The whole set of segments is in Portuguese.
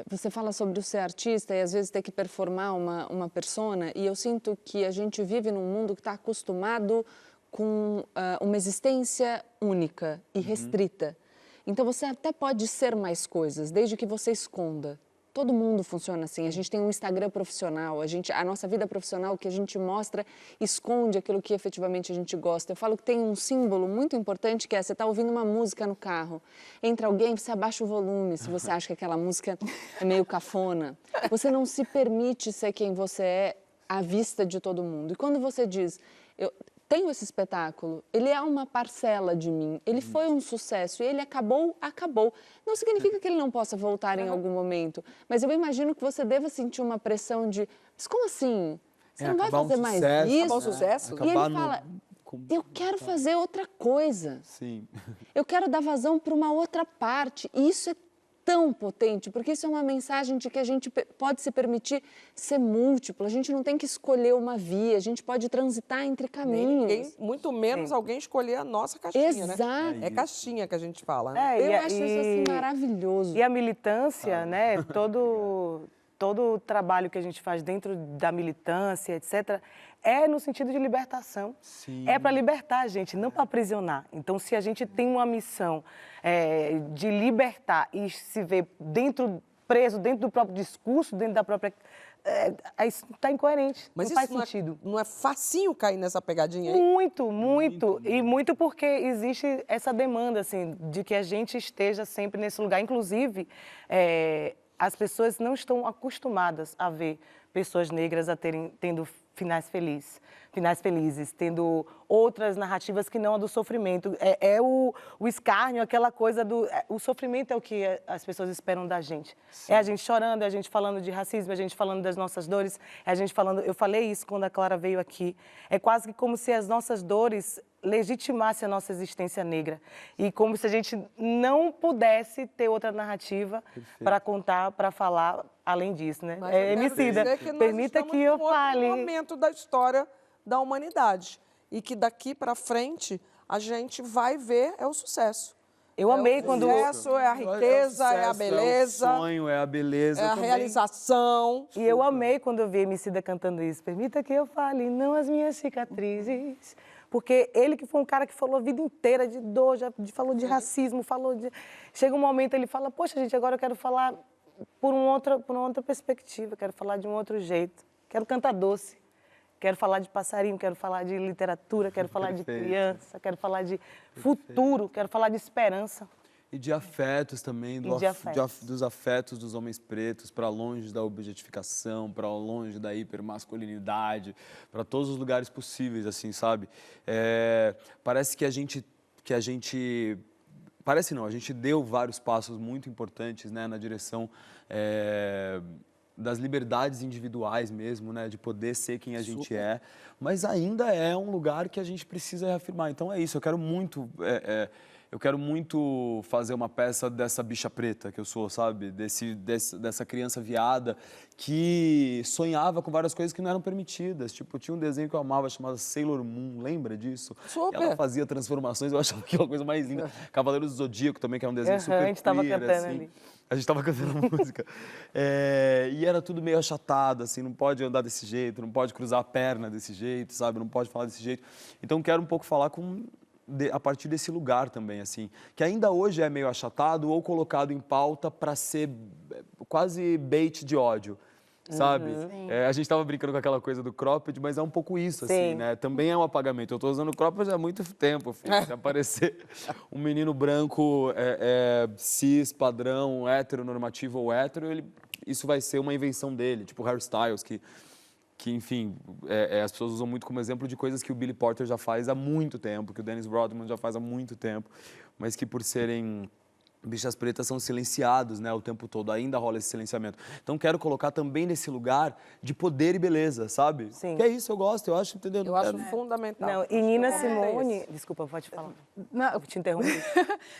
Você fala sobre o ser artista e às vezes ter que performar uma persona, e eu sinto que a gente vive num mundo que está acostumado com uma existência única e restrita. Então você até pode ser mais coisas, desde que você esconda. Todo mundo funciona assim. A gente tem um Instagram profissional, a nossa vida profissional que a gente mostra, esconde aquilo que efetivamente a gente gosta. Eu falo que tem um símbolo muito importante que é, você está ouvindo uma música no carro, entra alguém, você abaixa o volume, se você acha que aquela música é meio cafona. Você não se permite ser quem você é à vista de todo mundo. E quando você diz, eu tenho esse espetáculo, ele é uma parcela de mim, ele foi um sucesso e ele acabou. Não significa que ele não possa voltar em algum momento, mas eu imagino que você deva sentir uma pressão de, mas como assim? Você não vai fazer mais isso? Acabar o sucesso? E ele fala, eu quero fazer outra coisa. Sim. Eu quero dar vazão para uma outra parte. E isso é tão potente, porque isso é uma mensagem de que a gente pode se permitir ser múltiplo, a gente não tem que escolher uma via, a gente pode transitar entre caminhos. Ninguém, muito menos alguém escolher a nossa caixinha, Exato. né? É caixinha que a gente fala, né? Eu acho isso assim maravilhoso. E a militância, né, todo o trabalho que a gente faz dentro da militância, etc., é no sentido de libertação. Sim. É para libertar a gente, não para aprisionar. Então, se a gente tem uma missão de libertar e se vê preso dentro do próprio discurso, dentro da própria... isso está incoerente, Mas não isso faz sentido. Não é facinho cair nessa pegadinha aí? Muito. E muito porque existe essa demanda, assim, de que a gente esteja sempre nesse lugar. Inclusive, as pessoas não estão acostumadas a ver pessoas negras tendo finais felizes, tendo outras narrativas que não a do sofrimento. O escárnio, aquela coisa do... o sofrimento é o que as pessoas esperam da gente. Sim. É a gente chorando, é a gente falando de racismo, é a gente falando das nossas dores, é a gente falando... Eu falei isso quando a Clara veio aqui. É quase que como se as nossas dores legitimassem a nossa existência negra. E como se a gente não pudesse ter outra narrativa para contar, para falar além disso, né? Mas Emicida, permita que eu fale. É um momento da história da humanidade. E que daqui para frente a gente vai ver o sucesso. Eu amei quando... O sucesso, é a riqueza, é a beleza. É o sonho, é a beleza. É a realização. E eu amei quando eu vi a Emicida cantando isso. Permita que eu fale, não as minhas cicatrizes. Porque ele que foi um cara que falou a vida inteira de dor, falou de racismo, falou de... Chega um momento ele fala, poxa, gente, agora eu quero falar por uma outra perspectiva, quero falar de um outro jeito. Quero cantar doce, quero falar de passarinho, quero falar de literatura, quero falar de criança, quero falar de futuro, quero falar de esperança. E de afetos também, dos afetos dos homens pretos, para longe da objetificação, para longe da hipermasculinidade, para todos os lugares possíveis, assim, sabe? Parece que a gente... Parece não, a gente deu vários passos muito importantes, né, na direção das liberdades individuais mesmo, né, de poder ser quem a gente é, mas ainda é um lugar que a gente precisa reafirmar. Então é isso, eu quero muito fazer uma peça dessa bicha preta que eu sou, sabe? Dessa criança viada que sonhava com várias coisas que não eram permitidas. Tipo, tinha um desenho que eu amava chamado Sailor Moon, lembra disso? Super. Ela fazia transformações, eu achava aquela coisa mais linda. Cavaleiros do Zodíaco também, que é um desenho super a gente estava queer, cantando assim. ali. A gente estava cantando a música. E era tudo meio achatado, assim, não pode andar desse jeito, não pode cruzar a perna desse jeito, sabe? Não pode falar desse jeito. Então, quero um pouco falar a partir desse lugar também, assim, que ainda hoje é meio achatado ou colocado em pauta para ser quase bait de ódio, sabe? A gente estava brincando com aquela coisa do cropped, mas é um pouco isso, assim, né? Também é um apagamento. Eu estou usando cropped há muito tempo, filho. Se aparecer um menino branco, cis, padrão, heteronormativo ou hétero, isso vai ser uma invenção dele, tipo hairstyles, que enfim, as pessoas usam muito como exemplo de coisas que o Billy Porter já faz há muito tempo, que o Dennis Rodman já faz há muito tempo, mas que por serem bichas pretas são silenciados, né, o tempo todo, ainda rola esse silenciamento. Então quero colocar também nesse lugar de poder e beleza, sabe? Sim. Que é isso, eu gosto, eu acho, entendeu? Eu acho fundamental. Não, e Nina Simone... Desculpa, pode falar. Não, Eu te interrompi.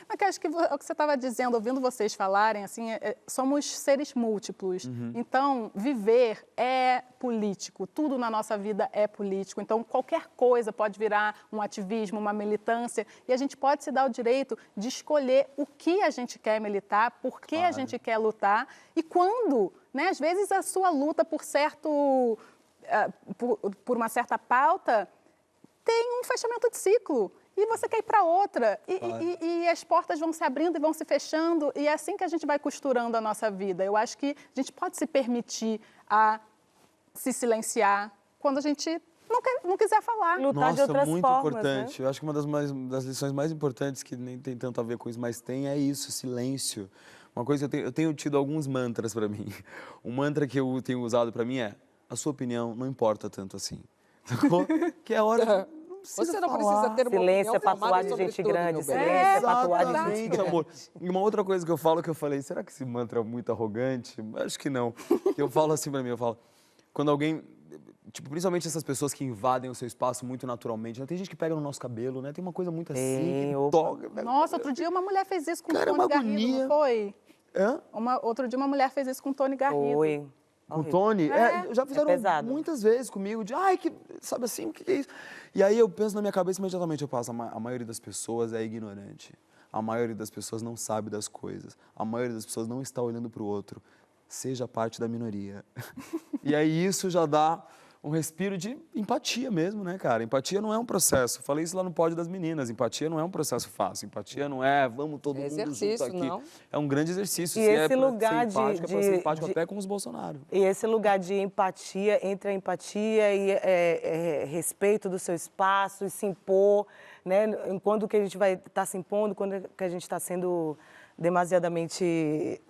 Mas acho que o que você estava dizendo, ouvindo vocês falarem, assim, somos seres múltiplos. Então, viver é político, tudo na nossa vida é político. Então, qualquer coisa pode virar um ativismo, uma militância, e a gente pode se dar o direito de escolher o que a a gente quer militar, por que a gente quer lutar e quando, né? Às vezes a sua luta por uma certa pauta tem um fechamento de ciclo e você quer ir para outra. E as portas vão se abrindo e vão se fechando e é assim que a gente vai costurando a nossa vida. Eu acho que a gente pode se permitir a se silenciar quando a gente não quiser falar. Lutar de outras muito formas, importante. né? Eu acho que uma das lições mais importantes, que nem tem tanto a ver com isso, mas tem, é isso, silêncio. Uma coisa que eu tenho tido alguns mantras para mim. Um mantra que eu tenho usado para mim é: a sua opinião não importa tanto assim. Que é hora de... Você não precisa ter uma Silêncio é opinião formada patuar de sobre gente tudo, grande, meu bem. silêncio é patuar de gente Exatamente, grande. amor. E uma outra coisa que eu falo, que eu falei, será que esse mantra é muito arrogante? Acho que não. Eu falo assim pra mim, eu falo, quando alguém, tipo, principalmente essas pessoas que invadem o seu espaço muito naturalmente, né? Tem gente que pega no nosso cabelo, né? Tem uma coisa muito assim, que toca. Né? Nossa, outro dia uma mulher fez isso com Cara, Tony uma Garrido, agonia. não foi? Hã? Outro dia uma mulher fez isso com Tony Garrido. Oi. Com o Tony? Já fizeram pesado. muitas vezes comigo, de, ai, que, sabe assim, o que é isso? E aí eu penso na minha cabeça imediatamente, eu passo, a maioria das pessoas é ignorante. A maioria das pessoas não sabe das coisas. A maioria das pessoas não está olhando para o outro. Seja parte da minoria. E aí isso já dá um respiro de empatia mesmo, né, cara? Empatia não é um processo. Falei isso lá no pódio das meninas. Empatia não é um processo fácil. Empatia não é vamos todo mundo junto exercício, aqui. não. É um grande exercício. E Se esse é pra lugar ser empático, é pra ser empático de- até com os Bolsonaro. E esse lugar de empatia, entre a empatia e respeito do seu espaço e se impor, né? Quando que a gente vai estar se impondo, quando que a gente está sendo demasiadamente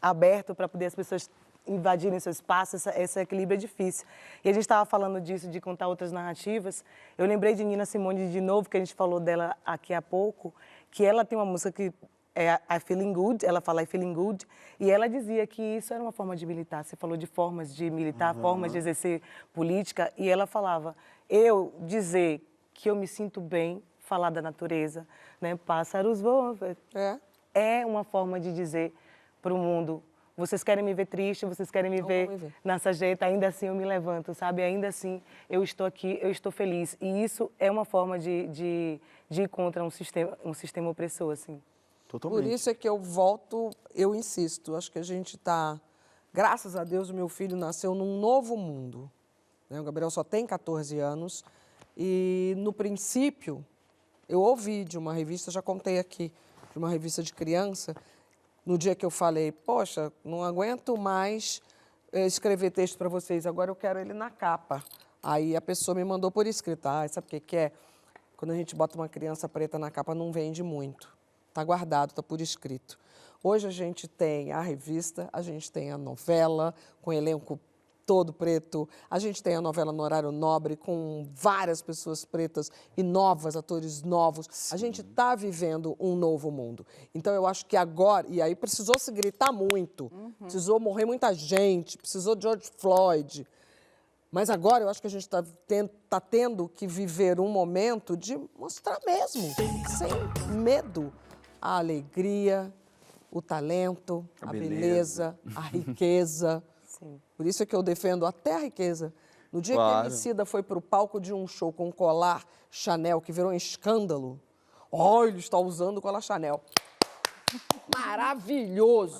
aberto para poder as pessoas invadirem seu espaço, esse equilíbrio é difícil. E a gente estava falando disso, de contar outras narrativas. Eu lembrei de Nina Simone de novo, que a gente falou dela aqui há pouco, que ela tem uma música que é I Feeling Good, ela fala I Feeling Good, e ela dizia que isso era uma forma de militar. Você falou de formas de militar, formas de exercer política, e ela falava, eu dizer que eu me sinto bem, falar da natureza, né? Pássaros voam, é uma forma de dizer para o mundo, vocês querem me ver triste, vocês querem me ver nessa jeita, ainda assim eu me levanto, sabe? Ainda assim eu estou aqui, eu estou feliz. E isso é uma forma de ir contra um sistema opressor, assim. Totalmente. Por isso é que eu volto, eu insisto, acho que a gente está, graças a Deus, o meu filho nasceu num novo mundo. Né? O Gabriel só tem 14 anos e, no princípio, eu ouvi de uma revista, já contei aqui, de uma revista de criança, no dia que eu falei, poxa, não aguento mais escrever texto para vocês, agora eu quero ele na capa. Aí a pessoa me mandou por escrito, sabe o que é? Quando a gente bota uma criança preta na capa, não vende muito. Está guardado, está por escrito. Hoje a gente tem a revista, a gente tem a novela, com elenco todo preto, a gente tem a novela no horário nobre, com várias pessoas pretas e novas, atores novos. Sim. A gente está vivendo um novo mundo. Então, eu acho que agora, e aí precisou se gritar muito, precisou morrer muita gente, precisou de George Floyd, mas agora eu acho que a gente está tendo que viver um momento de mostrar mesmo, sem medo, a alegria, o talento, a beleza, a riqueza. Sim. Por isso é que eu defendo até a riqueza. No dia Claro. que a Emicida foi para o palco de um show com um colar Chanel, que virou um escândalo, ele está usando o colar Chanel. Maravilhoso!